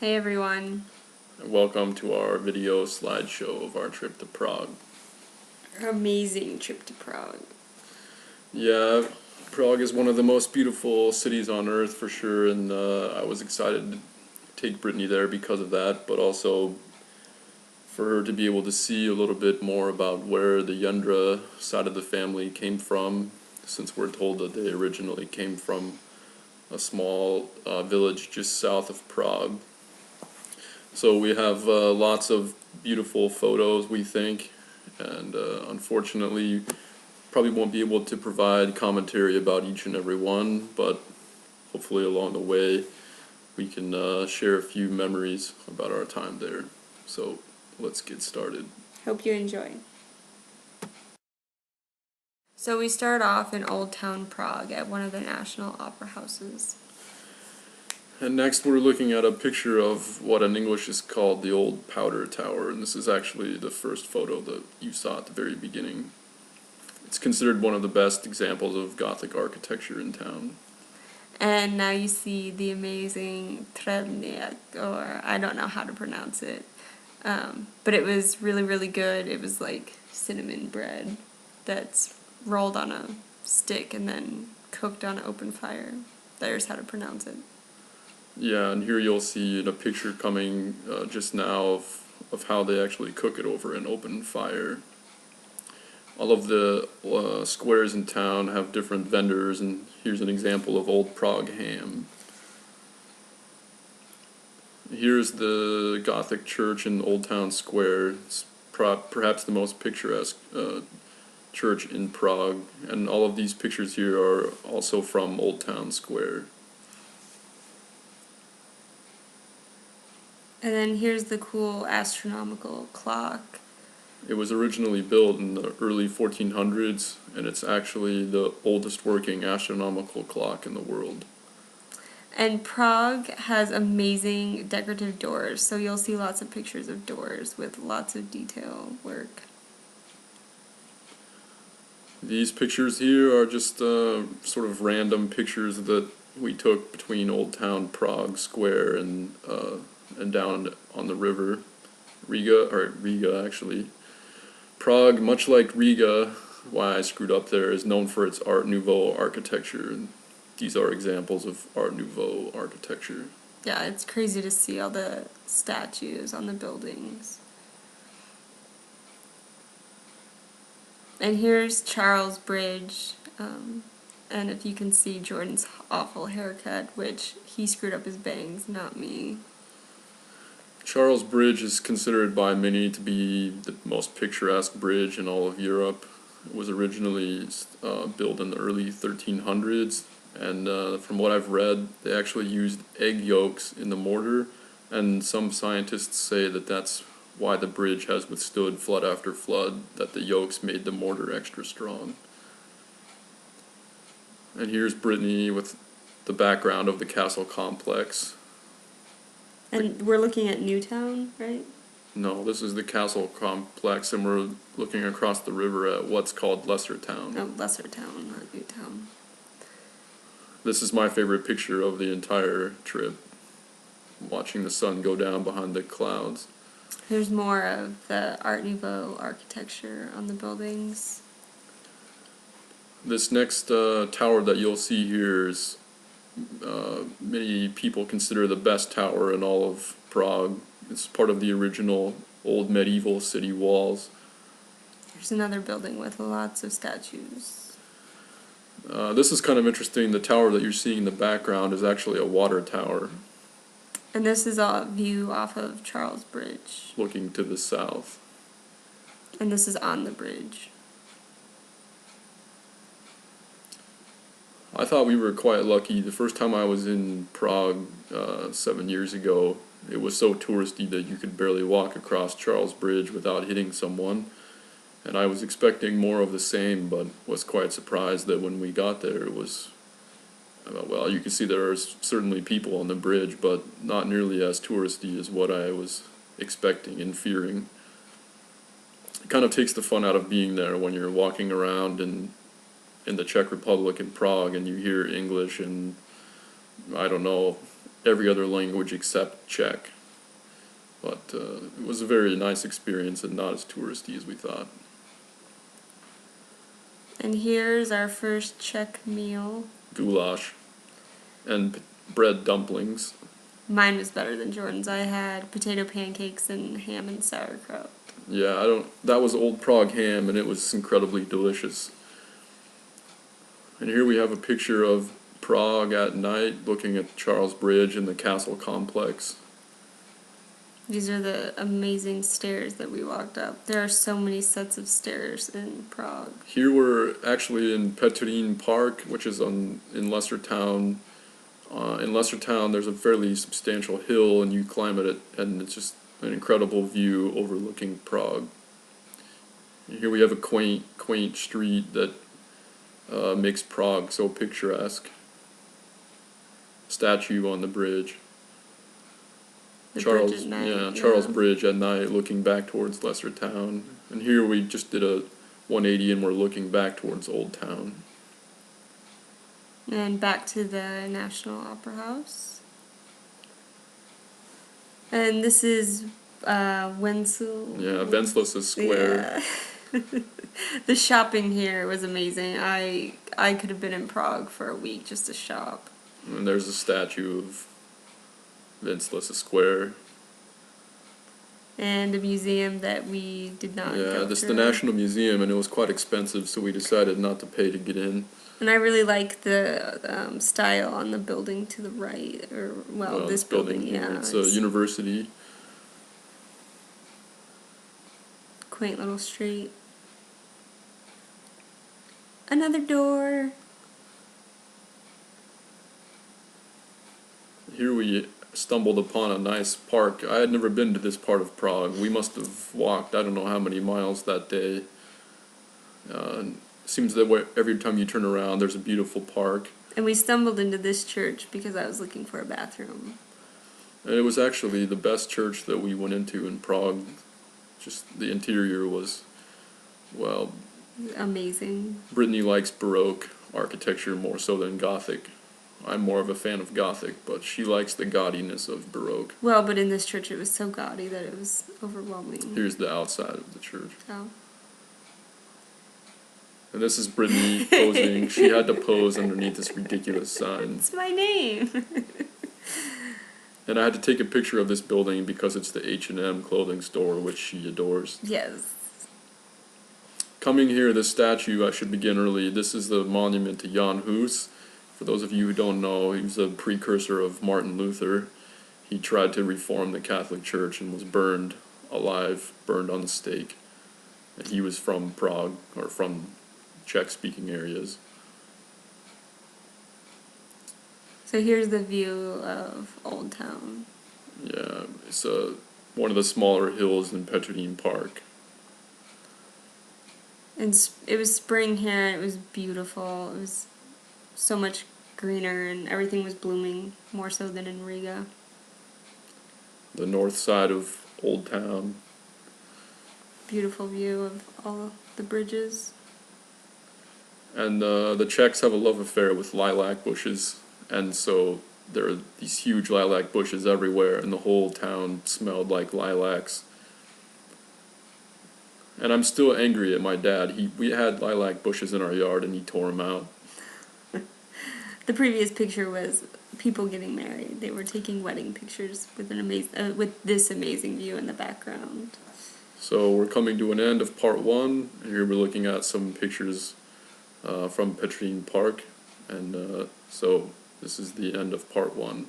Hey everyone. Welcome to our video slideshow of our trip to Prague. Amazing trip to Prague. Yeah, Prague is one of the most beautiful cities on earth for sure, and I was excited to take Brittany there because of that, but also for her to be able to see a little bit more about where the Yendra side of the family came from, since we're told that they originally came from a small village just south of Prague. So we have lots of beautiful photos, we think, and unfortunately probably won't be able to provide commentary about each and every one, but hopefully along the way we can share a few memories about our time there. So let's get started. Hope you enjoy. So we start off in Old Town Prague at one of the national opera houses. And next we're looking at a picture of what in English is called the Old Powder Tower, and this is actually the first photo that you saw at the very beginning. It's considered one of the best examples of Gothic architecture in town. And now you see the amazing Trebniak, or I don't know how to pronounce it. But it was really, really good. It was like cinnamon bread that's rolled on a stick and then cooked on an open fire. There's how to pronounce it. Yeah, and here you'll see in a picture coming just now of how they actually cook it over an open fire. All of the squares in town have different vendors, and here's an example of Old Prague ham. Here's the Gothic church in Old Town Square. It's perhaps the most picturesque church in Prague, and all of these pictures here are also from Old Town Square. And then here's the cool astronomical clock. It was originally built in the early 1400s, and it's actually the oldest working astronomical clock in the world. And Prague has amazing decorative doors, so you'll see lots of pictures of doors with lots of detail work. These pictures here are just sort of random pictures that we took between Old Town Prague Square and down on the river, Riga actually. Prague, much like Riga, why I screwed up there, is known for its Art Nouveau architecture. And these are examples of Art Nouveau architecture. Yeah, it's crazy to see all the statues on the buildings. And here's Charles Bridge, and if you can see Jordan's awful haircut, which he screwed up his bangs, not me. Charles Bridge is considered by many to be the most picturesque bridge in all of Europe. It was originally built in the early 1300s, and from what I've read, they actually used egg yolks in the mortar, and some scientists say that that's why the bridge has withstood flood after flood, that the yolks made the mortar extra strong. And here's Brittany with the background of the castle complex. And we're looking at Newtown, right? No, this is the castle complex, and we're looking across the river at what's called Lesser Town. Oh, Lesser Town, not Newtown. This is my favorite picture of the entire trip, watching the sun go down behind the clouds. There's more of the Art Nouveau architecture on the buildings. This next tower that you'll see here is many people consider the best tower in all of Prague. It's part of the original old medieval city walls. There's another building with lots of statues. This is kind of interesting. The tower that you're seeing in the background is actually a water tower. And this is a view off of Charles Bridge. Looking to the south. And this is on the bridge. I thought we were quite lucky. The first time I was in Prague 7 years ago, it was so touristy that you could barely walk across Charles Bridge without hitting someone. And I was expecting more of the same, but was quite surprised that when we got there it was, well, you can see there are certainly people on the bridge, but not nearly as touristy as what I was expecting and fearing. It kind of takes the fun out of being there when you're walking around in the Czech Republic in Prague and you hear English and, I don't know, every other language except Czech. But it was a very nice experience and not as touristy as we thought. And here's our first Czech meal. Goulash and bread dumplings. Mine was better than Jordan's. I had potato pancakes and ham and sauerkraut. Yeah, that was Old Prague ham, and it was incredibly delicious. And here we have a picture of Prague at night, looking at Charles Bridge and the castle complex. These are the amazing stairs that we walked up. There are so many sets of stairs in Prague. Here we're actually in Petrín Park, which is in Leicestertown. In Leicestertown, there's a fairly substantial hill, and you climb it, and it's just an incredible view overlooking Prague. And here we have a quaint street that makes Prague so picturesque. Statue on the bridge. Bridge at night, Charles Bridge at night, looking back towards Leicestertown. And here we just did a 180, and we're looking back towards Old Town. And back to the National Opera House. And this is Wenzel. Yeah, Wenceslas Square. Yeah. The shopping here was amazing. I could have been in Prague for a week just to shop. And there's a statue of Wenceslas Square. And a museum that we did not go this is through. the National Museum, and it was quite expensive, so we decided not to pay to get in. And I really like the style on the building to the right, or this building, here, yeah. it's a university. Quaint little street. Another door. Here we stumbled upon a nice park. I had never been to this part of Prague. We must have walked I don't know how many miles that day. Seems that every time you turn around there's a beautiful park. And we stumbled into this church because I was looking for a bathroom. And it was actually the best church that we went into in Prague. Just the interior was, well... amazing. Brittany likes Baroque architecture more so than Gothic. I'm more of a fan of Gothic, but she likes the gaudiness of Baroque. Well, but in this church it was so gaudy that it was overwhelming. Here's the outside of the church. Oh. And this is Brittany posing. She had to pose underneath this ridiculous sign. It's my name. And I had to take a picture of this building because it's the H&M clothing store, which she adores. Yes. Coming here, this statue, I should begin early. This is the monument to Jan Hus. For those of you who don't know, he was a precursor of Martin Luther. He tried to reform the Catholic Church and was burned alive, burned on the stake. And he was from Prague, or from Czech-speaking areas. So here's the view of Old Town. Yeah, it's one of the smaller hills in Petrín Park. And it was spring here, and it was beautiful. It was so much greener, and everything was blooming, more so than in Riga. The north side of Old Town. Beautiful view of all the bridges. And the Czechs have a love affair with lilac bushes, and so there are these huge lilac bushes everywhere, and the whole town smelled like lilacs. And I'm still angry at my dad. We had lilac bushes in our yard, and he tore them out. The previous picture was people getting married. They were taking wedding pictures with with this amazing view in the background. So we're coming to an end of part 1, and here we're looking at some pictures from Petrín Park, and so this is the end of part 1.